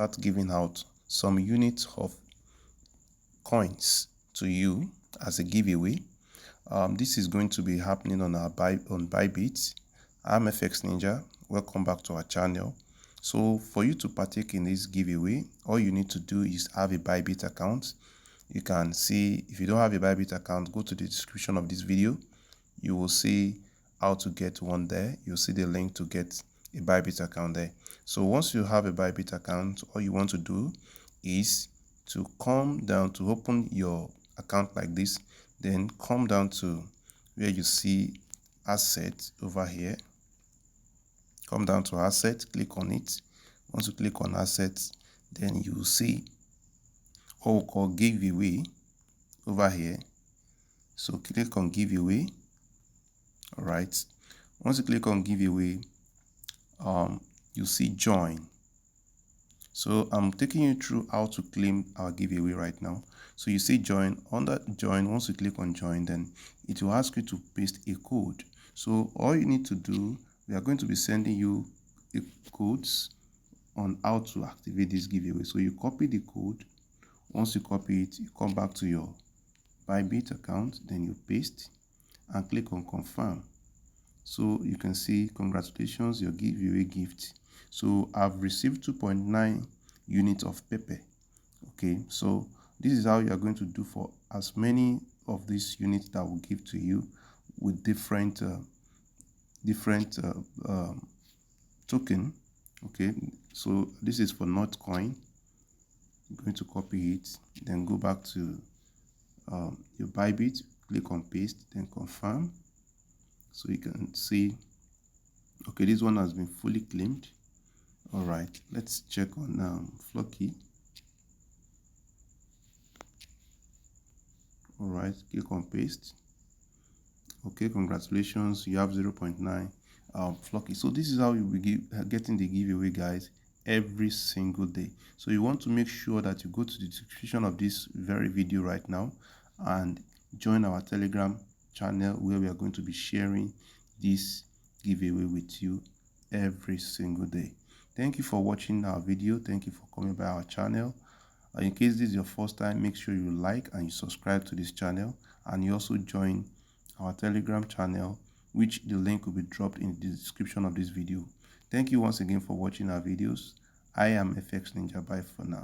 start giving out some units of coins to you as a giveaway. This is going to be happening on our BYBIT. I'm FX Ninja. Welcome back to our channel. So for you to partake in this giveaway, all you need to do is have a BYBIT account. You can see, if you don't have a BYBIT account, go to the description of this video. You will see how to get one there. You'll see the link to get a BYBIT account there. So once you have a BYBIT account, all you want to do is to come down to open your account like this, then come down to where you see asset over here. Come down to asset, click on it. Once you click on assets, then you will see what we call giveaway over here. So click on giveaway. All right, once you click on giveaway, you see join. So I'm taking you through how to claim our giveaway right now. So you see join. Under join, once you click on join, then it will ask you to paste a code. So all you need to do, we are going to be sending you codes on how to activate this giveaway. So you copy the code. Once you copy it, you come back to your BYBIT account, then you paste and click on confirm. So you can see, congratulations, your giveaway gift. So I've received 2.9 units of pepper. Okay, so this is how you are going to do for as many of these units that will give to you with different token. Okay, so this is for Notcoin. I'm going to copy it, then go back to your BYBIT, click on paste, then confirm. So you can see, okay, this one has been fully claimed. All right, let's check on Flocky. All right, click on paste. Okay, congratulations, you have 0.9 Flocky. So this is how you will be getting the giveaway, guys, every single day. So you want to make sure that you go to the description of this very video right now and join our Telegram channel, where we are going to be sharing this giveaway with you every single day. Thank you for watching our video. Thank you for coming by our channel. In case this is your first time, make sure you like and you subscribe to this channel, and you also join our Telegram channel, which the link will be dropped in the description of this video. Thank you once again for watching our videos. I am FX Ninja. Bye for now.